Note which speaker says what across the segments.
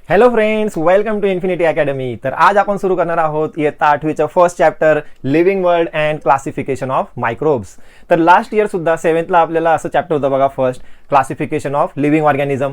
Speaker 1: Hello friends, welcome to infinity academy. तर आज आपण सुरू करणार आहोत इयत्ता 8वीचं first chapter living world and classification of microbes. तर लास्ट इयर सुद्धा 7thला आपल्याला असं चॅप्टर होतं बघा, first classification of living organism.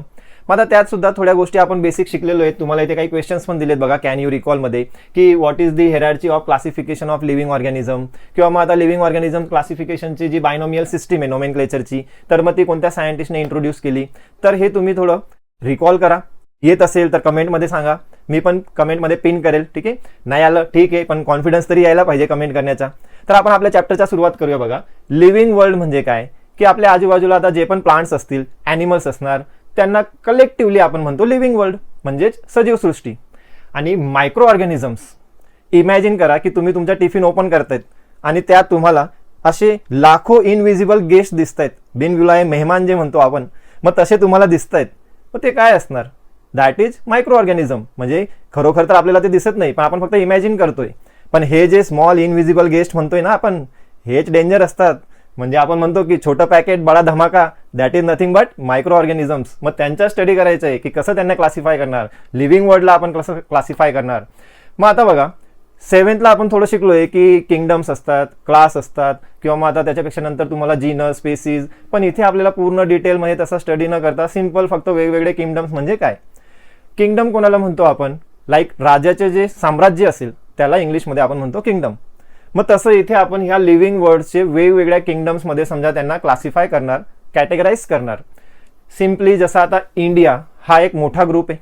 Speaker 1: मग आता त्यात सुद्धा थोड्या गोष्टी आपण बेसिक शिकलेलो आहेत. तुम्हाला इथे काही क्वेश्चन्स पण दिलेत बघा, कॅन यू रिकॉलमध्ये, की what is the hierarchy of classification of living organism, किंवा मग आता लिव्हिंग ऑर्गॅनिझम क्लासिफिकेशनची जी बायनॉमियल सिस्टीम आहे नोमेनक्लेचरची, तर मग ती कोणत्या सायंटिस्टने इंट्रोड्यूस केली. तर हे तुम्ही थोडं रिकॉल करा. येत असेल तर कमेंटमध्ये सांगा, मी पण कमेंटमध्ये पिन करेल. ठीक आहे, नाही आलं ठीक आहे, पण कॉन्फिडन्स तरी यायला पाहिजे कमेंट करण्याचा. तर आपण आपल्या चॅप्टरच्या सुरुवात करूया. बघा, लिव्हिंग वर्ल्ड म्हणजे काय, की आपल्या आजूबाजूला आता जे पण प्लांट्स असतील, ॲनिमल्स असणार, त्यांना कलेक्टिव्हली आपण म्हणतो लिव्हिंग वर्ल्ड, म्हणजेच सजीव सृष्टी. आणि मायक्रो ऑर्गॅनिझम्स, इमॅजिन करा की तुम्ही तुमचा टिफिन ओपन करतायत आणि त्यात तुम्हाला असे लाखो इनविजिबल गेस्ट दिसत आहेत, बिनबुलाये मेहमान जे म्हणतो आपण, मग तसे तुम्हाला दिसत आहेत. मग ते काय असणार? That is micro organism. म्हणजे खरोखर तर आपल्याला ते दिसत नाही, पण आपण फक्त इमॅजिन करतोय. पण हे जे स्मॉल इनविजिबल गेस्ट म्हणतोय ना आपण, हेच डेंजर असतात. म्हणजे आपण म्हणतो की छोटं पॅकेट बडा धमाका, that is nothing but micro organisms. मग त्यांचा स्टडी करायचं आहे की कसं त्यांना क्लासिफाय करणार, लिव्हिंग वर्ल्डला आपण कसं क्लासिफाय करणार. मग आता बघा, 7thला आपण थोडं शिकलोय की किंगडम्स असतात, क्लास असतात, किंवा मग आता त्याच्यापेक्षा नंतर तुम्हाला जीनस, स्पेसीज. पण इथे आपल्याला पूर्ण डिटेलमध्ये तसा स्टडी न करता सिंपल फक्त वेगवेगळे किंगडम्स म्हणजे काय. किंगडम कोणाला म्हणतो आपण? लाईक राजाचे जे साम्राज्य असेल त्याला इंग्लिशमध्ये आपण म्हणतो किंगडम. मग तसं इथे आपण ह्या लिव्हिंग वर्ल्डचे वेगवेगळ्या किंगडम्समध्ये समजा त्यांना क्लासिफाय करणार, कॅटेगराईज करणार. सिम्पली जसं आता इंडिया हा एक मोठा ग्रुप आहे,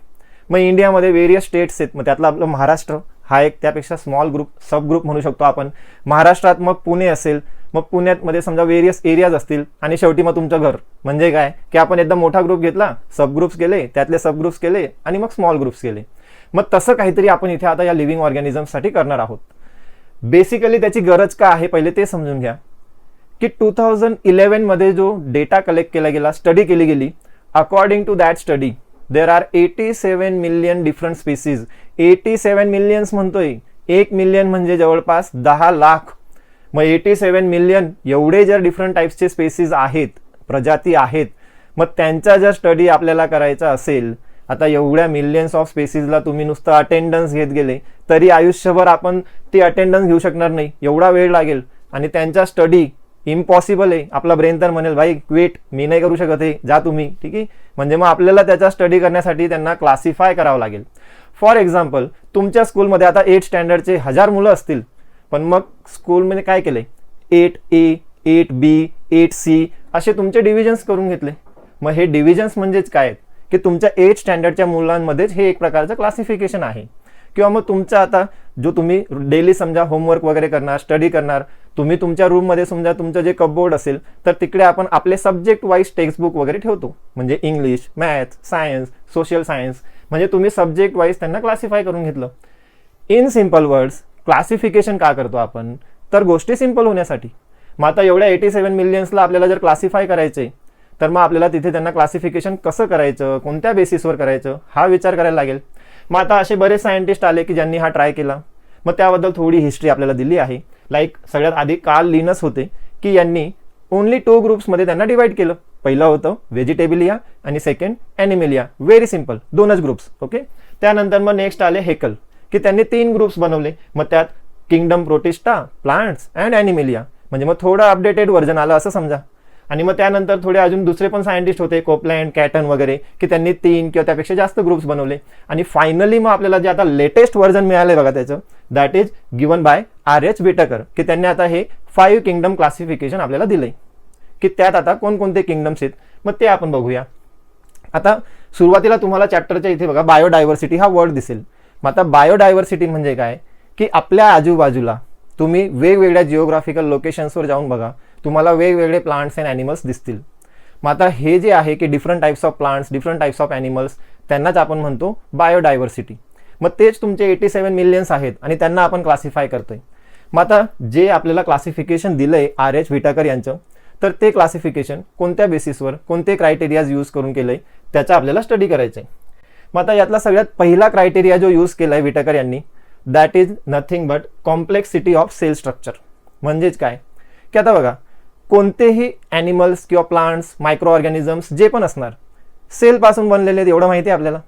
Speaker 1: मग इंडियामध्ये वेरियस स्टेट्स आहेत. मग त्यातलं आपलं महाराष्ट्र हा एक त्यापेक्षा स्मॉल ग्रुप, सब ग्रुप म्हणू शकतो आपण. महाराष्ट्रात मग पुणे असेल, मग पुण्यामध्ये समजा वेरियस एरियाज असतील, आणि शेवटी मग तुमचं घर. म्हणजे काय की आपण एकदम मोठा ग्रुप घेतला, सब ग्रुप्स केले, त्यातले सब ग्रुप्स केले, आणि मग स्मॉल ग्रुप्स केले. मग तसं काहीतरी आपण इथे आता या लिव्हिंग ऑर्गॅनिझमसाठी करणार आहोत. बेसिकली त्याची गरज का आहे पहिले ते समजून घ्या. की 2011मध्ये जो डेटा कलेक्ट केला गेला, स्टडी केली गेली, according to that study there are 87 million different species. 87 millions म्हणतोय, 1 मिलियन म्हणजे जवळपास 10 लाख. मग 87 मिलियन एवढे जर डिफरंट टाईप्सचे स्पेसीज आहेत, प्रजाती आहेत, मग त्यांचा जर स्टडी आपल्याला करायचा असेल, आता एवढ्या मिलियन्स ऑफ स्पेसीजला तुम्ही नुसतं अटेंडन्स घेत गेले तरी आयुष्यभर आपण ती अटेंडन्स घेऊ शकणार नाही, एवढा वेळ लागेल. आणि त्यांचा स्टडी इम्पॉसिबल आहे. आपला ब्रेन तर म्हणेल भाई क्विट, मी नाही करू शकत आहे, जा तुम्ही. ठीक आहे, म्हणजे मग आपल्याला त्याचा स्टडी करण्यासाठी त्यांना क्लासिफाय करावं लागेल. फॉर एक्झाम्पल, तुमच्या स्कूलमध्ये आता 8th स्टँडर्डचे 1000 मुलं असतील, पण मग स्कूलमध्ये काय केले, 8A, 8B, 8C असे तुमचे डिव्हिजन्स करून घेतले. मग हे डिव्हिजन्स म्हणजेच काय की तुमच्या 8th स्टँडर्डच्या मुलांमध्येच हे एक प्रकारचं क्लासिफिकेशन आहे. किंवा मग तुमचा आता जो तुम्ही डेली समजा होमवर्क वगैरे करणार, स्टडी करणार, तुम्ही तुमच्या रूममध्ये समजा तुमचं जे कपबोर्ड असेल, तर तिकडे आपण आपले सब्जेक्ट वाईज टेक्स्टबुक वगैरे ठेवतो. म्हणजे English, maths, science, social science, म्हणजे तुम्ही सब्जेक्ट वाईज त्यांना क्लासिफाय करून घेतलं. इन सिम्पल वर्ड्स, क्लासिफिकेशन का करतो आपण? तर गोष्टी सिंपल होण्यासाठी. मग आता एवढ्या 87 मिलियन्सला आपल्याला जर क्लासिफाय करायचे, तर मग आपल्याला तिथे त्यांना क्लासिफिकेशन कसं करायचं, कोणत्या बेसिसवर करायचं, हा विचार करायला लागेल. मग आता असे बरेच सायंटिस्ट आले की ज्यांनी हा ट्राय केला. मग त्याबद्दल थोडी हिस्ट्री आपल्याला दिली आहे. लाईक सगळ्यात आधी कार्ल लिनस होते, की यांनी ओनली 2 ग्रुप्समध्ये त्यांना डिवाइड केलं. पहिलं होतं व्हेजिटेबिलिया आणि सेकंड ॲनिमेलिया. व्हेरी सिम्पल, 2च ग्रुप्स. ओके, त्यानंतर मग नेक्स्ट आले हेकल, की त्यांनी 3 ग्रुप्स बनवले. मग त्यात kingdom protista, plants and Animalia, म्हणजे मग थोडं अपडेटेड व्हर्जन आलं असं समजा. आणि मग त्यानंतर थोडे अजून दुसरे पण सायंटिस्ट होते, कोपलँड, कॅटन वगैरे, की त्यांनी 3 किंवा त्यापेक्षा जास्त ग्रुप्स बनवले. आणि फायनली मग आपल्याला जे आता लेटेस्ट व्हर्जन मिळालंय बघा त्याचं, that is given by R.H. Whitaker, की त्यांनी आता हे 5 किंगडम क्लासिफिकेशन आपल्याला दिलंय. की त्यात आता कोणकोणते किंगडम्स आहेत मग ते आपण बघूया. आता सुरुवातीला तुम्हाला चॅप्टरच्या इथे बघा बायोडायव्हर्सिटी हा वर्ड दिसेल. मग आता बायोडायव्हर्सिटी म्हणजे काय, की आपल्या आजूबाजूला तुम्ही वेगवेगळ्या जिओग्राफिकल लोकेशन्सवर जाऊन बघा, तुम्हाला वेगवेगळे प्लांट्स अँड ॲनिमल्स दिसतील. मग आता हे जे आहे की different types of plants, different types of animals, त्यांनाच आपण म्हणतो बायोडायव्हर्सिटी. मग तेच तुमचे 87 मिलियन्स आहेत आणि त्यांना आपण क्लासिफाय करतोय. मग आता जे आपल्याला क्लासिफिकेशन दिलंय R.H. विटेकर यांचं, तर ते क्लासिफिकेशन कोणत्या बेसिसवर, कोणते क्रायटेरियाज यूज करून केलंय त्याचा आपल्याला स्टडी करायचं आहे. मग आता यातला सगळ्यात पहिला क्रायटेरिया जो यूज केलाय विटेकर यांनी, that is nothing but complexity of cell structure. म्हणजेच काय की आता बघा, कोणतेही ॲनिमल्स किंवा प्लांट्स, मायक्रो ऑर्गॅनिझम्स जे पण असणार, सेलपासून बनलेले आहेत एवढं माहिती आहे आपल्याला.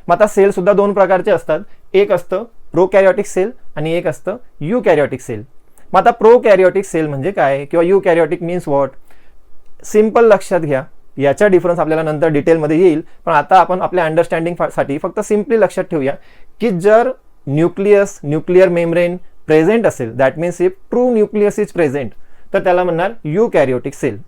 Speaker 1: मग आता सेल सुद्धा दोन प्रकारचे असतात, एक असतं प्रोकॅरियोटिक सेल आणि एक असतं युकॅरियोटिक सेल. मग आता प्रोकॅरियोटिक सेल म्हणजे काय किंवा युकॅरियोटिक मीन्स व्हॉट, सिंपल लक्षात घ्या. याचा डिफरन्स आपल्याला नंतर डिटेलमध्ये येईल, पण आता आपण आपल्या अंडरस्टँडिंगसाठी फक्त सिम्पली लक्षात ठेवूया की जर न्यूक्लियर मेम्ब्रेन प्रेझेंट असेल, that means if true nucleus is present, तर त्याला म्हणणार युकॅरियोटिक सेल.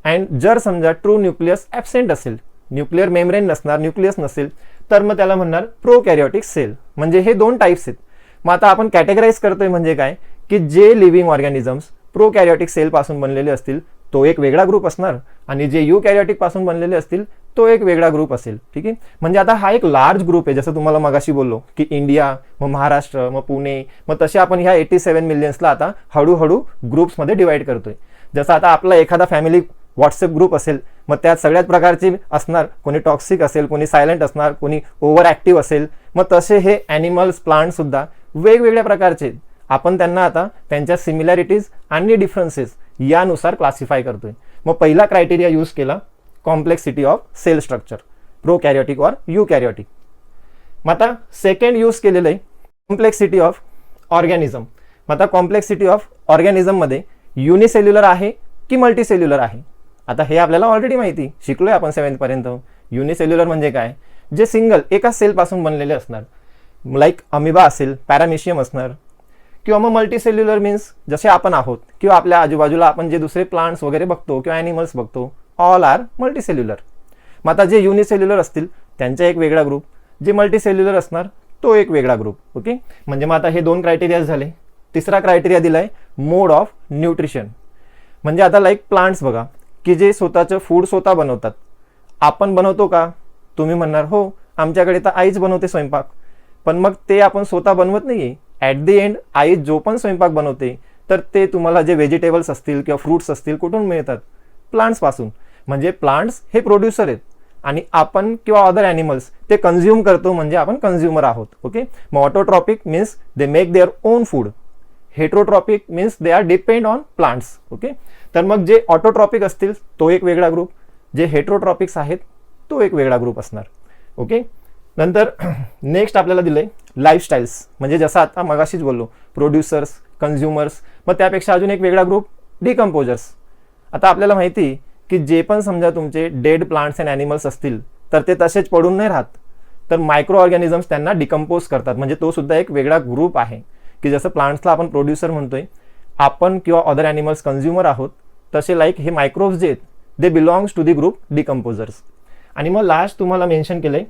Speaker 1: अँड जर समजा ट्रू न्यूक्लियस ॲबसेंट असेल, न्यूक्लियर मेम्ब्रेन नसणार, न्यूक्लियस नसेल, तर मग त्याला म्हणणार प्रोकॅरियोटिक सेल. म्हणजे हे दोन टाईप्स आहेत. मग आता आपण कॅटेगराईज करतोय म्हणजे काय की जे लिव्हिंग ऑर्गॅनिझम्स प्रोकॅरियोटिक सेल पासून बनलेले असतील तो एक वेगळा ग्रुप असणार, आणि जे युकॅरियोटिक पासून बनलेले असतील तो एक वेगळा ग्रुप असेल. ठीक आहे. म्हणजे आता हा एक लार्ज ग्रुप आहे, जसं तुम्हाला मगाशी बोललो की इंडिया, मग महाराष्ट्र, मग पुणे, मग तसे आपण ह्या 87 मिलियन्सला आता हळूहळू ग्रुप्समध्ये डिवाइड करतोय. जसं आता आपला एखादा फॅमिली व्हॉट्सअप ग्रुप असेल, मग त्यात सगळ्याच प्रकारचे असणार, कोणी टॉक्सिक असेल, कोणी सायलेंट असणार, कोणी ओव्हर ॲक्टिव्ह असेल. मग तसे हे ॲनिमल्स, प्लांट सुद्धा वेगवेगळ्या प्रकारचे, आपण त्यांना आता त्यांच्या सिमिलॅरिटीज आणि डिफरन्सेस यानुसार क्लासिफाय करतोय. मग पहिला क्रायटेरिया यूज केला complexity of cell structure, prokaryotic or eukaryotic. मग आता सेकंड यूज केलेलं आहे कॉम्प्लेक्सिटी ऑफ ऑर्गॅनिझम. मग आता कॉम्प्लेक्सिटी ऑफ ऑर्गॅनिझममध्ये युनिसेल्युलर आहे की मल्टीसेल्युलर आहे. आता हे आपल्याला ऑलरेडी माहिती, शिकलोय आपण 7th पर्यंत. युनिसेल्युलर म्हणजे काय, जे सिंगल एका सेलपासून बनलेले असणार, लाईक अमिबा असेल, पॅरामिशियम असणार. किंवा मग मल्टीसेल्युलर मीन्स जसे आपण आहोत किंवा आपल्या आजूबाजूला आपण जे दुसरे प्लांट्स वगैरे बघतो किंवा ॲनिमल्स बघतो, ऑल आर मल्टीसेल्युलर. मग आता जे युनिसेल्युलर असतील त्यांचा एक वेगळा ग्रुप, जे मल्टीसेल्युलर असणार तो एक वेगळा ग्रुप. ओके. म्हणजे मग आता हे दोन क्रायटेरिया झाले. तिसरा क्रायटेरिया दिलाय मोड ऑफ न्यूट्रिशन. म्हणजे आता लाईक प्लांट्स बघा की जे स्वतःचं फूड स्वतः बनवतात. आपण बनवतो का, तुम्ही म्हणणार हो आमच्याकडे तर आईच बनवते स्वयंपाक. पण मग ते आपण स्वतः बनवत नाहीये. ॲट दी एंड आई जो पण स्वयंपाक बनवते तर ते तुम्हाला जे व्हेजिटेबल्स असतील किंवा फ्रूट्स असतील कुठून मिळतात, प्लांट्सपासून. म्हणजे प्लांट्स हे प्रोड्युसर आहेत आणि आपण किंवा अदर ॲनिमल्स ते कन्झ्युम करतो, म्हणजे आपण कन्झ्युमर आहोत. ओके. मग autotrophic means they make their own food, heterotrophic means they are depend on plants. Okay. तर मग जे ऑटोट्रॉपिक असतील तो एक वेगळा ग्रुप, जे हेट्रोट्रॉपिक्स आहेत तो एक वेगळा ग्रुप असणार. ओके. नंतर नेक्स्ट आपल्याला दिलंय लाईफस्टाईल्स. म्हणजे जसं आता मगाशीच बोललो प्रोड्युसर्स, कन्झ्युमर्स, मग त्यापेक्षा अजून एक वेगळा ग्रुप डिकम्पोजर्स. आता आपल्याला माहिती की जे पण समजा तुमचे डेड प्लांट्स अँड ॲनिमल्स असतील तर ते तसेच पडून नाही राहत, तर मायक्रो ऑर्गॅनिझम्स त्यांना डिकम्पोज करतात. म्हणजे तो सुद्धा एक वेगळा ग्रुप आहे की जसं प्लांट्सला आपण प्रोड्युसर म्हणतोय, आपण किंवा अदर ॲनिमल्स कन्झ्युमर आहोत, तसे लाईक हे मायक्रोब्स जे आहेत they belongs to the group decomposers. आणि मग लास्ट तुम्हाला मेन्शन केलंय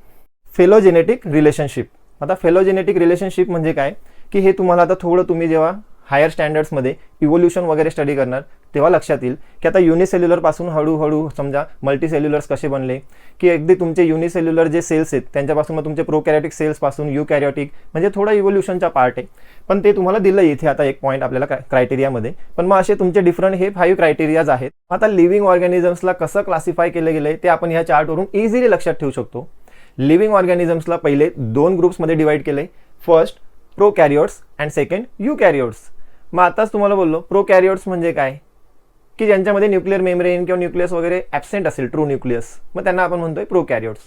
Speaker 1: फेलोजेनेटिक रिलेशनशिप. आता फेलोजेनेटिक रिलेशनशिप म्हणजे काय की हे तुम्हाला आता थोडं तुम्ही जेव्हा हायर स्टँडर्ड्समध्ये इव्होल्युशन वगैरे स्टडी करणार तेव्हा लक्षात येईल की आता युनिसेल्युलर पासून हळूहळू समजा मल्टीसेल्युलर्स कसे बनले, की अगदी तुमचे युनिसेल्युलर जे सेल्स आहेत त्यांच्यापासून मग तुमचे प्रोकॅरियोटिक सेल्सपासून युकॅरियोटिक, म्हणजे थोडा इव्होल्युशनचा पार्ट आहे. पण ते तुम्हाला दिलं इथे आता एक पॉईंट आपल्याला क्रायटेरियामध्ये. पण मग असे तुमचे डिफरंट हे 5 क्रायटेरियाज आहेत. आता लिव्हिंग ऑर्गॅनिझम्सला कसं क्लासिफाय केलं गेलंय ते आपण ह्या चार्टवरून इझिली लक्षात ठेवू शकतो. लिव्हिंग ऑर्गॅनिझम्सला पहिले 2 ग्रुप्समध्ये डिवाइड केले. First prokaryotes and second eukaryotes. मग आताच तुम्हाला बोललो प्रोकॅरियोट्स म्हणजे काय की ज्यांच्यामध्ये न्यूक्लियर मेम्ब्रेन किंवा न्यूक्लियस वगैरे ॲबसेंट असेल, ट्रू न्यूक्लियस, मग त्यांना आपण म्हणतोय प्रोकॅरियोट्स.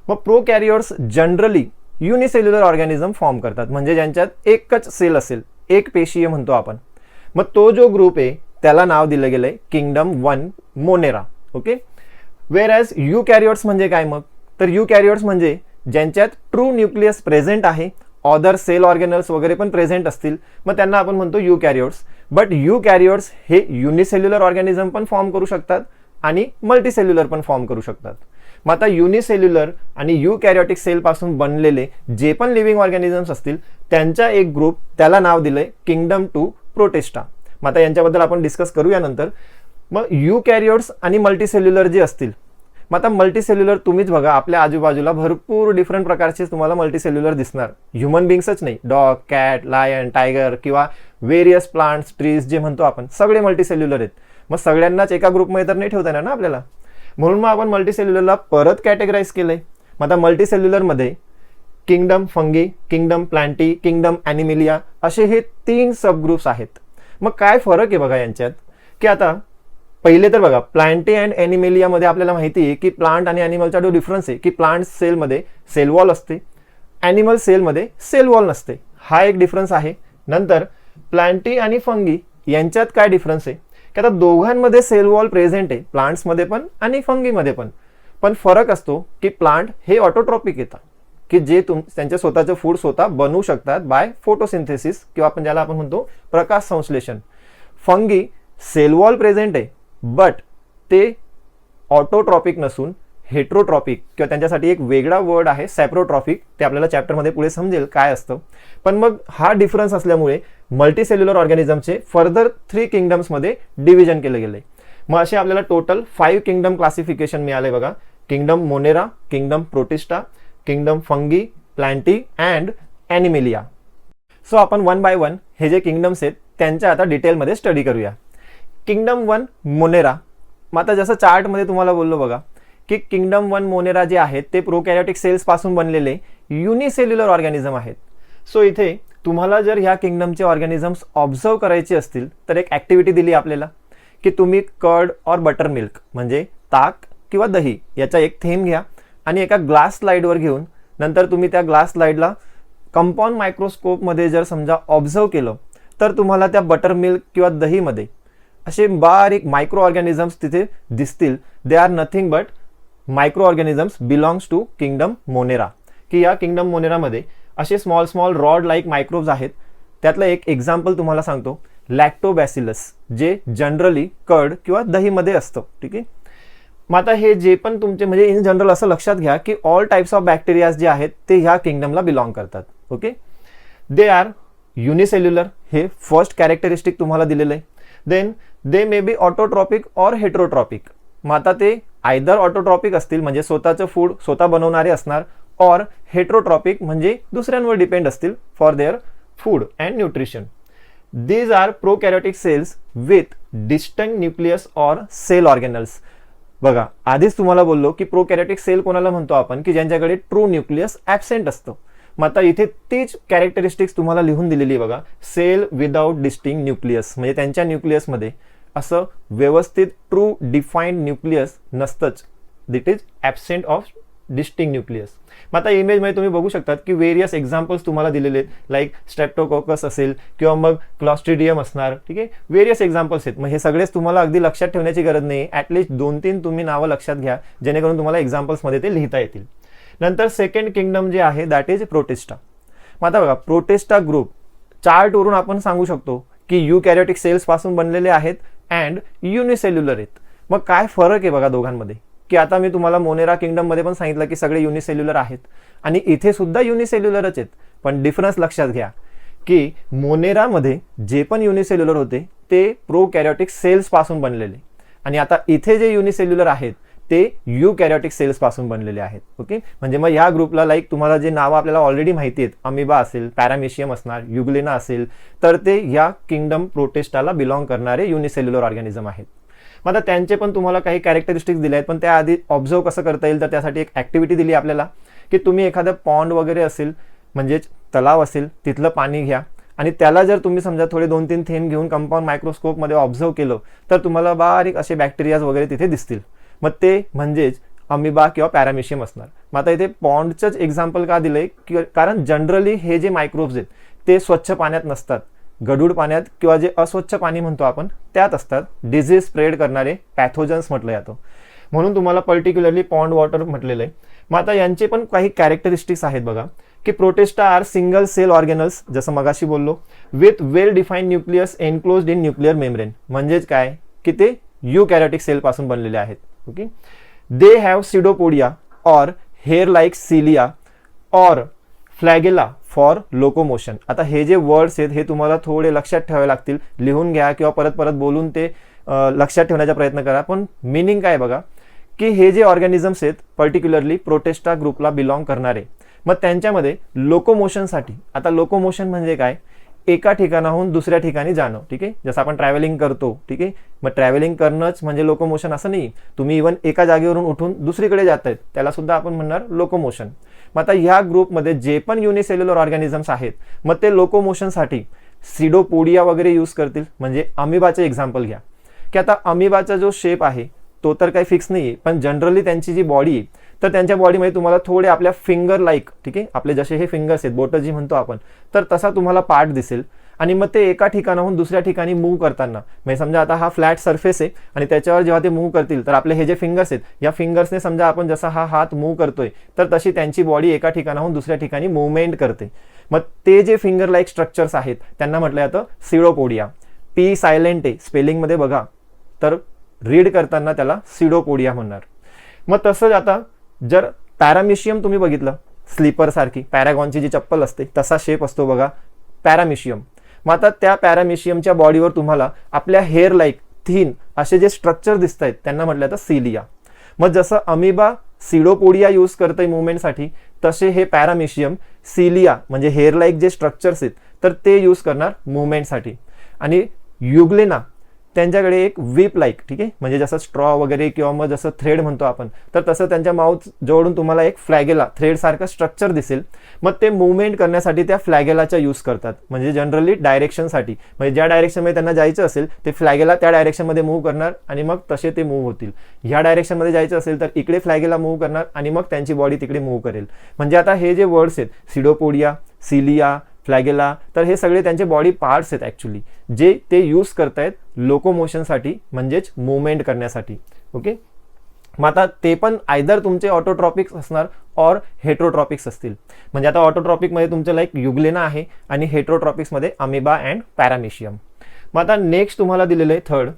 Speaker 1: मग prokaryotes generally unicellular organism form करतात, म्हणजे ज्यांच्यात एकच सेल असेल, एक पेशीय म्हणतो आपण. मग तो जो ग्रुप आहे त्याला नाव दिलं गेलंय kingdom 1 monera. Okay. Whereas eukaryotes म्हणजे काय मग, तर युकॅरियोट्स म्हणजे ज्यांच्यात ट्रू न्यूक्लियस प्रेझेंट आहे, अदर सेल ऑर्गॅनल्स वगैरे पण प्रेझेंट असतील, मग त्यांना आपण म्हणतो युकॅरियोट्स. बट युकॅरियोट्स हे युनिसेल्युलर ऑर्गॅनिझम पण फॉर्म करू शकतात आणि मल्टीसेल्युलर पण फॉर्म करू शकतात. मग आता युनिसेल्युलर आणि युकॅरियोटिक सेलपासून बनलेले जे पण लिव्हिंग ऑर्गॅनिझम्स असतील त्यांचा एक ग्रुप, त्याला नाव दिलंय किंगडम 2 प्रोटिस्टा. मग आता यांच्याबद्दल आपण डिस्कस करूया नंतर. मग युकॅरियोट्स आणि मल्टीसेल्युलर जे असतील, मग आता मल्टीसेल्युलर तुम्हीच बघा आपल्या आजूबाजूला भरपूर डिफरंट प्रकारचे तुम्हाला मल्टीसेल्युलर दिसणार. ह्युमन बिंग्सच नाही, डॉग, कॅट, लायन, टायगर किंवा व्हेरियस प्लांट्स, ट्रीज जे म्हणतो आपण, सगळे मल्टीसेल्युलर आहेत. मग सगळ्यांनाच एका ग्रुपमध्ये तर नाही ठेवता येणार ना आपल्याला, म्हणून मग आपण मल्टीसेल्युलरला परत कॅटेगराईज केलंय. मग आता मल्टीसेल्युलरमध्ये kingdom fungi, kingdom plantae, kingdom animalia असे हे 3 सबग्रुप्स आहेत. मग काय फरक आहे बघा यांच्यात, की आता पहिले तर बघा, प्लांटी अँड ॲनिमेलियामध्ये आपल्याला माहिती आहे की प्लांट आणि ॲनिमलचा जो डिफरन्स आहे की प्लांट सेलमध्ये सेल वॉल असते, ॲनिमल सेलमध्ये सेल वॉल नसते, हा एक डिफरन्स आहे. नंतर प्लांटी आणि फंगी यांच्यात काय डिफरन्स आहे की आता दोघांमध्ये सेल वॉल प्रेझेंट आहे, प्लांट्समध्ये पण आणि फंगीमध्ये पण फरक असतो की प्लांट हे ऑटोट्रॉपिक येतात की जे त्यांच्या स्वतःचं फूड स्वतः बनवू शकतात बाय फोटोसिंथेसिस किंवा आपण ज्याला आपण म्हणतो प्रकाश संश्लेषण. फंगी सेल वॉल प्रेझेंट आहे बट ते ऑटोट्रॉपिक नसून हेट्रोट्रॉपिक किंवा त्यांच्यासाठी एक वेगळा वर्ड आहे सॅप्रोट्रॉपिक, ते आपल्याला चॅप्टरमध्ये पुढे समजेल काय असतं. पण मग हा डिफरन्स असल्यामुळे मल्टीसेल्युलर ऑर्गॅनिझमचे फर्दर 3 किंगडम्समध्ये डिव्हिजन केले गेले. मग असे आपल्याला टोटल 5 किंगडम क्लासिफिकेशन मिळाले बघा. Kingdom Monera, kingdom protista, kingdom fungi, Plantae and Animalia. So आपण 1 बाय 1 हे जे किंगडम्स आहेत त्यांच्या आता डिटेलमध्ये स्टडी करूया. Kingdom 1 Monera. मग आता जसं चार्टमध्ये तुम्हाला बोललो बघा की किंगडम 1 मोनेरा जे आहेत ते प्रोकॅरियोटिक सेल्स पासून बनलेले युनिसेल्युलर ऑर्गॅनिझम आहेत. सो इथे तुम्हाला जर ह्या किंगडमचे ऑर्गॅनिझम्स ऑब्झर्व करायचे असतील तर एक ॲक्टिव्हिटी दिली आपल्याला की तुम्ही कर्ड और बटर मिल्क म्हणजे ताक किंवा दही याचा एक थेंब घ्या आणि एका ग्लास स्लाइडवर घेऊन नंतर तुम्ही त्या ग्लास स्लाइडला कंपाऊंड मायक्रोस्कोपमध्ये जर समजा ऑब्झर्व केलं तर तुम्हाला त्या बटर मिल्क किंवा दहीमध्ये असे बारीक मायक्रो ऑर्गॅनिझम्स तिथे दिसतील. They are nothing but micro organisms belongs to kingdom Monera. की या किंगडम मोनेरामध्ये असे स्मॉल रॉड लाईक मायक्रोब्स आहेत. त्यातलं एक एक्झाम्पल तुम्हाला सांगतो, लॅक्टोबॅसिलस, जे जनरली कर्ड किंवा दहीमध्ये असतं. ठीक आहे. मग आता हे जे पण तुमचे म्हणजे इन जनरल असं लक्षात घ्या की ऑल टाइप्स ऑफ बॅक्टेरियाज जे आहेत ते ह्या किंगडमला बिलॉंग करतात. ओके. दे आर युनिसेल्युलर, हे फर्स्ट कॅरेक्टरिस्टिक तुम्हाला दिलेलं आहे. Then they may be autotrophic और हेट्रोट्रॉपिक. मग आता ते आयदर ऑटोट्रॉपिक असतील म्हणजे स्वतःचं फूड स्वतः बनवणारे असणार, और हेट्रोट्रॉपिक म्हणजे दुसऱ्यांवर डिपेंड असतील for their food and nutrition. These are prokaryotic cells with distinct nucleus और सेल ऑर्गॅनल्स. बघा, आधीच तुम्हाला बोललो की प्रोकॅरियोटिक सेल कोणाला म्हणतो आपण की ज्यांच्याकडे ट्रू न्यूक्लियस ॲब्सेंट असतं. मग आता इथे तीच कॅरेक्टरिस्टिक्स तुम्हाला लिहून दिलेली आहे बघा. सेल विदाउट डिस्टिंक्ट न्यूक्लियस म्हणजे त्यांच्या न्यूक्लियसमध्ये असं व्यवस्थित ट्रू डिफाईन्ड न्यूक्लियस नसतंच. That is absent of distinct nucleus. मग आता इमेजमध्ये तुम्ही बघू शकतात की वेरियस एक्झाम्पल्स तुम्हाला दिलेले आहेत, लाईक स्ट्रेप्टोकोकस असेल किंवा मग क्लॉस्ट्रिडियम असणार. ठीक आहे. वेरियस एक्झाम्पल्स आहेत. मग हे सगळेच तुम्हाला अगदी लक्षात ठेवण्याची गरज नाही. ॲटलिस्ट 2-3 तुम्ही नावं लक्षात घ्या जेणेकरून तुम्हाला एक्झाम्पल्समध्ये ते लिहिता येतील. नंतर सेकंड किंगडम जे आहे दॅट इज प्रोटिस्टा. मग आता बघा, प्रोटिस्टा ग्रुप चार्टवरून आपण सांगू शकतो की युकॅरियोटिक सेल्स पासून बनलेले आहेत अँड युनिसेल्युलर आहेत. मग काय फरक आहे बघा दोघांमध्ये, की आता मी तुम्हाला मोनेरा किंगडममध्ये पण सांगितलं की सगळे युनिसेल्युलर आहेत आणि इथे सुद्धा युनिसेल्युलरच आहेत. पण डिफरन्स लक्षात घ्या की मोनेरामध्ये जे पण युनिसेल्युलर होते ते प्रोकॅरियोटिक सेल्स पासून बनलेले आणि आता इथे जे युनिसेल्युलर आहेत ते युकॅरियोटिक सेल्स पासून बनलेले आहेत. ओके. म्हणजे मग ह्या ग्रुपला लाईक तुम्हाला जे नावं आपल्याला ऑलरेडी माहिती आहेत, अमिबा असेल, पॅरामेशियम असणार, युग्लेना असेल, तर ते या किंगडम प्रोटिस्टाला बिलॉंग करणारे युनिसेल्युलर ऑर्गॅनिझम आहेत. मग आता त्यांचे पण तुम्हाला काही कॅरेक्टरिस्टिक्स दिले आहेत, पण त्याआधी ऑब्झर्व कसं करता येईल तर त्यासाठी एक ॲक्टिव्हिटी दिली आपल्याला की तुम्ही एखादं पॉन्ड वगैरे असेल म्हणजेच तलाव असेल तिथलं पाणी घ्या आणि त्याला जर तुम्ही समजा थोडे 2-3 थेंब घेऊन कंपाऊंड मायक्रोस्कोपमध्ये ऑब्झर्व केलं तर तुम्हाला बारीक असे बॅक्टेरियाज वगैरे तिथे दिसतील. मग ते म्हणजेच अमिबा किंवा पॅरामेशियम असणार. मग आता इथे पॉन्डचंच एक्झाम्पल का दिलंय की कारण जनरली हे जे मायक्रोब्स आहेत ते स्वच्छ पाण्यात नसतात, गढूळ पाण्यात किंवा जे अस्वच्छ पाणी म्हणतो आपण त्यात असतात. डिझीज स्प्रेड करणारे पॅथोजन्स म्हटलं जातं, म्हणून तुम्हाला पर्टिक्युलरली पॉन्ड वॉटर म्हटलेलं आहे. मग आता यांचे पण काही कॅरेक्टरिस्टिक्स आहेत बघा की Protista are single cell organelles, जसं मगाशी बोललो, with well defined nucleus enclosed in nuclear membrane. म्हणजेच काय की ते युकॅरियोटिक सेल पासून बनलेले आहेत. ओके. दे हॅव सिडोपोडिया और हेअर लाईक सिलिया और फ्लॅगेला फॉर लोकोमोशन. आता हे जे वर्ड्स आहेत हे तुम्हाला थोडे लक्षात ठेवावे लागतील, लिहून घ्या किंवा परत परत बोलून ते लक्षात ठेवण्याचा प्रयत्न करा. पण मिनिंग काय बघा की हे जे ऑर्गॅनिझम्स आहेत पर्टिक्युलरली प्रोटिस्टा ग्रुपला बिलॉंग करणारे, मग त्यांच्यामध्ये लोकोमोशनसाठी, आता लोकोमोशन म्हणजे काय, एका ठिकाणाहून दुसऱ्या ठिकाणी जाणं. ठीक आहे. जसं आपण ट्रॅव्हलिंग करतो. ठीक आहे. मग ट्रॅव्हलिंग करणंच म्हणजे लोकोमोशन असं नाही, तुम्ही इव्हन एका जागेवरून उठून दुसरीकडे जात आहेत त्याला सुद्धा आपण म्हणणार लोकोमोशन. मग आता ह्या ग्रुपमध्ये जे पण युनिसेल्युलर ऑर्गॅनिझम्स आहेत मग ते लोकोमोशनसाठी सिडोपोडिया वगैरे यूज करतील. म्हणजे अमिबाचे एक्झाम्पल घ्या की आता अमिबाचा जो शेप आहे तो तर काही फिक्स नाही आहे, पण जनरली त्यांची जी बॉडी आहे तर त्यांच्या बॉडीमध्ये तुम्हाला थोडे आपल्या फिंगर लाईक, ठीक आहे, आपले जसे हे फिंगर्स आहेत, बोटं जी म्हणतो आपण, तर तसा तुम्हाला पार्ट दिसेल. आणि मग ते एका ठिकाणाहून दुसऱ्या ठिकाणी मूव्ह करताना, म्हणजे समजा आता हा फ्लॅट सरफेस आहे आणि त्याच्यावर जेव्हा ते मूव्ह करतील तर आपले हे जे फिंगर्स आहेत या फिंगर्सने समजा आपण जसा हा हात मूव्ह करतोय तर तशी त्यांची बॉडी एका ठिकाणाहून दुसऱ्या ठिकाणी मुवमेंट करते. मग ते जे फिंगर लाईक स्ट्रक्चर्स आहेत त्यांना म्हटलं जातं सिडोपोडिया. पी सायलेंट आहे स्पेलिंगमध्ये बघा, तर रीड करताना त्याला सिडोपोडिया म्हणणार. मग तसंच आता जर पॅरामिशियम तुम्ही बघितलं, स्लीपर सारखी पॅरागॉनची जी चप्पल असते तसा शेप असतो बघा पॅरामिशियम. मग आता त्या पॅरामिशियमच्या बॉडीवर तुम्हाला आपल्या हेअर लाईक थिन असे जे स्ट्रक्चर दिसत आहेत त्यांना म्हटलं जातं सिलिया. मग जसं अमिबा सिडोपोडिया यूज करतंय मुवमेंटसाठी, तसे हे पॅरामिशियम सिलिया म्हणजे हेअर लाईक जे स्ट्रक्चर्स आहेत तर ते यूज करणार मुवमेंटसाठी. आणि युग्लेना त्यांच्याकडे एक व्हीप लाईक, ठीक आहे, म्हणजे जसं स्ट्रॉ वगैरे किंवा मग जसं थ्रेड म्हणतो आपण, तर तसं त्यांच्या माउथ जवळून तुम्हाला एक फ्लॅगेला थ्रेड सारखं स्ट्रक्चर दिसेल. मग ते मुवमेंट करण्यासाठी त्या फ्लॅगेलाचा यूज करतात, म्हणजे जनरली डायरेक्शनसाठी, म्हणजे ज्या डायरेक्शनमध्ये त्यांना जायचं असेल ते फ्लॅगेला त्या डायरेक्शनमध्ये मूव्ह करणार आणि मग तसे ते मूव्ह होतील. ह्या डायरेक्शनमध्ये जायचं असेल तर इकडे फ्लॅगेला मूव्ह करणार आणि मग त्यांची बॉडी तिकडे मूव्ह करेल. म्हणजे आता हे जे वर्ड्स आहेत सिडोपोडिया, सिलिया, फ्लॅगेला, तर हे सगळे त्यांचे बॉडी पार्ट्स आहेत ॲक्च्युली, जे ते यूज करतायत लोकोमोशनसाठी म्हणजेच मुवमेंट करण्यासाठी. ओके, मग आता ते पण आयदर तुमचे ऑटोट्रॉपिक्स असणार और हेट्रोट्रॉपिक्स असतील. म्हणजे आता ऑटोट्रॉपिकमध्ये तुमचं लाईक युग्लेना आहे आणि हेट्रोट्रॉपिक्समध्ये अमिबा अँड पॅरामिशियम. मग आता नेक्स्ट तुम्हाला दिलेलं आहे थर्ड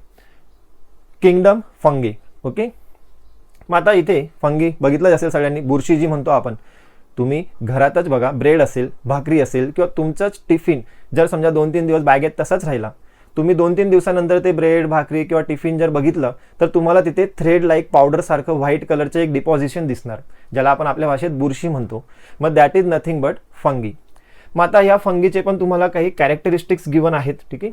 Speaker 1: किंगडम फंगी. ओके, मग आता इथे फंगी बघितलं असेल सगळ्यांनी, बुरशी जी म्हणतो आपण. तुम्ही घरातच बघा, ब्रेड असेल, भाकरी असेल किंवा तुमचंच टिफिन जर समजा 2-3 दिवस बॅगेत तसाच राहिला, तुम्ही 2-3 दिवसानंतर ते ब्रेड, भाकरी किंवा टिफिन जर बघितलं तर तुम्हाला तिथे थ्रेड लाईक पावडर सारखं व्हाईट कलरचं एक डिपॉझिशन दिसणार, ज्याला आपण आपल्या भाषेत बुरशी म्हणतो. मग that is nothing but fungi. मग आता ह्या फंगीचे पण तुम्हाला काही कॅरेक्टरिस्टिक्स गिवन आहेत, ठीक आहे.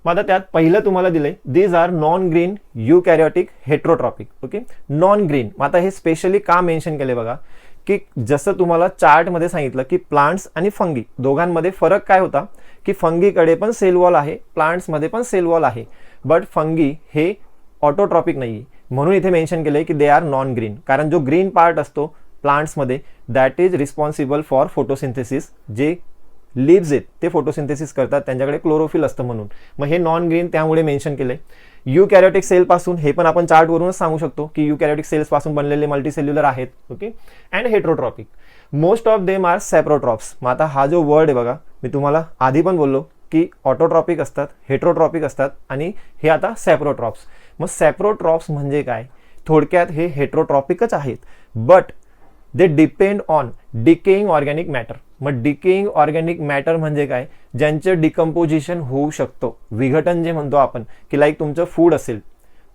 Speaker 1: मग आता त्यात पहिलं तुम्हाला दिलंय these are non green eukaryotic heterotrophic. Okay, non green. मग आता हे स्पेशली का मेन्शन केले बघा, की जसं तुम्हाला चार्टमध्ये सांगितलं की प्लांट्स आणि फंगी दोघांमध्ये फरक काय होता, की फंगीकडे पण सेल वॉल आहे, प्लांट्समध्ये पण सेल वॉल आहे, बट फंगी हे ऑटोट्रॉपिक नाही आहे. म्हणून इथे मेन्शन केलंय की दे आर नॉन ग्रीन, कारण जो ग्रीन पार्ट असतो प्लांट्समध्ये that is responsible for photosynthesis. जे लिव्ज आहेत ते फोटोसिंथेसिस करतात, त्यांच्याकडे क्लोरोफिल असतं म्हणून. मग हे नॉन ग्रीन त्यामुळे मेन्शन केलंय. युकॅरियोटिक सेल पासून, हे पण आपण चार्टवरूनच सांगू शकतो की युकॅरियोटिक सेल्स पासून बनलेले मल्टीसेल्युलर आहेत. Okay, and heterotrophic. Most of them are saprotrophs. मग आता हा जो वर्ड आहे बघा, मी तुम्हाला आधी पण बोललो की ऑटोट्रॉपिक असतात, हेट्रोट्रॉपिक असतात आणि हे आता सॅप्रोट्रॉप्स. मग सॅप्रोट्रॉप्स म्हणजे काय, थोडक्यात हे हेट्रोट्रॉपिकच आहेत, but they depend on decaying organic matter. मग डिकेइंग ऑर्गॅनिक मॅटर म्हणजे काय, ज्यांचं डिकम्पोजिशन होऊ शकतं, विघटन जे म्हणतो आपण, की लाईक तुमचं फूड असेल,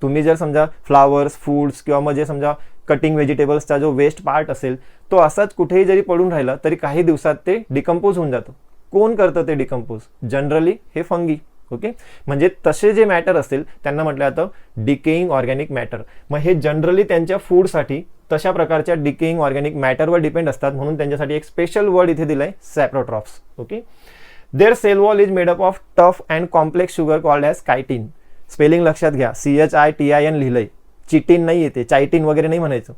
Speaker 1: तुम्ही जर समजा फ्लावर्स, फूड्स किंवा मग जे समजा कटिंग व्हेजिटेबल्सचा जो वेस्ट पार्ट असेल तो असाच कुठेही जरी पडून राहिला तरी काही दिवसात ते डिकम्पोज होऊन जातं. कोण करतं ते डिकम्पोज, जनरली हे फंगी. ओके, म्हणजे तसे जे मॅटर असतील त्यांना म्हटलं जातं डिकेइंग ऑर्गॅनिक मॅटर. मग हे जनरली त्यांच्या फूडसाठी तशा प्रकारच्या डिकेइंग ऑर्गॅनिक मॅटरवर डिपेंड असतात, म्हणून त्यांच्यासाठी एक स्पेशल वर्ड इथे दिलाय saprotrophs. Okay, their cell wall is made up of tough and complex sugar called as chitin. Spelling लक्षात घ्या, CHITIN लिहिलंय, चिटिन नाही येते, चायटिन वगैरे नाही म्हणायचं,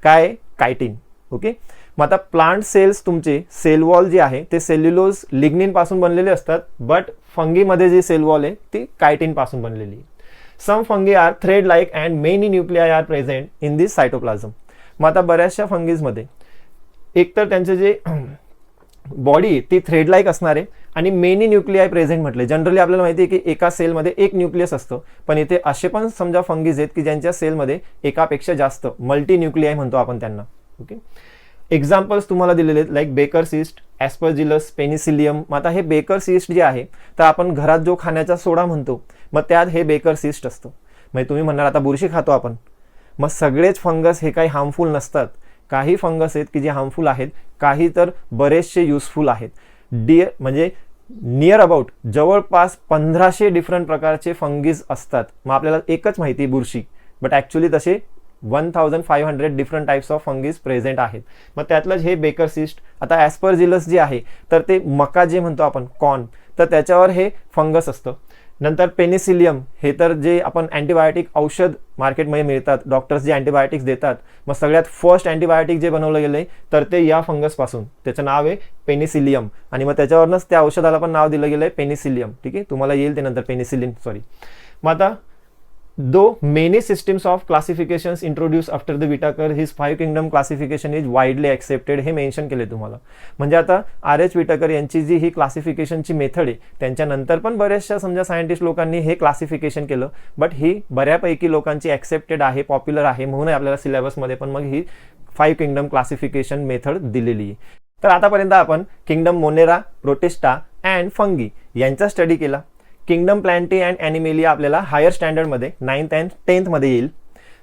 Speaker 1: काय कायटिन. ओके, मग आता प्लांट सेल्स तुमचे सेल वॉल जे आहे ते सेल्युलोज लिग्निन पासून बनलेले असतात, बट फंगीमध्ये जी सेल वॉल आहे ती कायटिन पासून बनलेली आहे. Some fungi are thread like and many nuclei are present in this cytoplasm. मग आता बऱ्याचशा फंगीजमध्ये एकतर त्यांचे जे बॉडी ती थ्रेड लाईक असणार आहे आणि मेनी न्यूक्लियाय प्रेझेंट म्हटले. जनरली आपल्याला माहिती आहे की एका सेलमध्ये एक न्यूक्लियस असतं, पण इथे असे पण समजा फंगीज आहेत की ज्यांच्या सेलमध्ये एकापेक्षा जास्त मल्टी न्यूक्लियाय म्हणतो आपण त्यांना. ओके, एक्झाम्पल्स तुम्हाला दिलेले आहेत लाईक बेकर सिस्ट, ॲस्परजिलस, पेनिसिलियम. मग आता हे बेकर सिस्ट जे आहे तर आपण घरात जो खाण्याचा सोडा म्हणतो मग त्यात हे बेकर सिस्ट असतं. म्हणजे तुम्ही म्हणणार आता बुरशी खातो आपण, मग सगळेच फंगस हे काही हार्मफुल नसतात. काही फंगस आहेत की जे हार्मफुल आहेत, काही तर बरेचसे युजफुल आहेत. म्हणजे नियर अबाउट जवळपास 1500 डिफरंट प्रकारचे फंगीज असतात. मग आपल्याला एकच माहिती बुरशी, बट ॲक्च्युली तसे 1500 different types of fungi present आहेत. मग त्यातलंच हे बेकर सिस्ट. आता ॲस्परजिलस जे आहे तर ते मका जे म्हणतो आपण, कॉर्न, तर त्याच्यावर हे फंगस असतं. नंतर पेनिसिलियम, हे तर जे आपण अँटीबायोटिक औषध मार्केटमध्ये मिळतात, डॉक्टर्स जे अँटीबायोटिक्स देतात, मग सगळ्यात फर्स्ट अँटीबायोटिक जे बनवलं गेलं आहे तर ते या फंगसपासून, त्याचं नाव आहे पेनिसिलियम, आणि मग त्याच्यावरनंच त्या औषधाला पण नाव दिलं गेलं आहे पेनिसिलियम. ठीक आहे, तुम्हाला येईल ते नंतर पेनिसिलिन, सॉरी. मग आता though many systems of classifications introduce after the Whittaker, his 5 kingdom classification is widely accepted, हे मेन्शन केले तुम्हाला. म्हणजे आता RH विटाकर यांची जी ही क्लासिफिकेशनची मेथड आहे, त्यांच्यानंतर पण बऱ्याचशा समजा सायंटिस्ट लोकांनी हे क्लासिफिकेशन केलं, बट ही बऱ्यापैकी लोकांची ॲक्सेप्टेड आहे, पॉप्युलर आहे, म्हणून आपल्याला सिलेबसमध्ये पण मग ही 5 किंगडम क्लासिफिकेशन मेथड दिलेली आहे. तर आतापर्यंत आपण kingdom Monera, protista and fungi यांचा स्टडी केला. किंगडम प्लॅन्टी अँड ॲनिमेलिया आपल्याला हायर स्टँडर्डमध्ये 9th and 10th मध्ये येईल.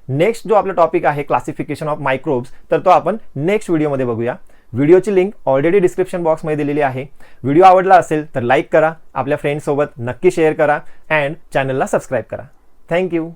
Speaker 1: नेक्स्ट जो आपला टॉपिक आहे क्लासिफिकेशन ऑफ मायक्रोब्स, तर तो आपण नेक्स्ट व्हिडिओमध्ये बघूया. व्हिडिओची लिंक ऑलरेडी डिस्क्रिप्शन बॉक्समध्ये दिलेली आहे. व्हिडिओ आवडला असेल तर लाईक करा, आपल्या फ्रेंड्ससोबत नक्की शेअर करा अँड चॅनलला सबस्क्राईब करा. थँक्यू.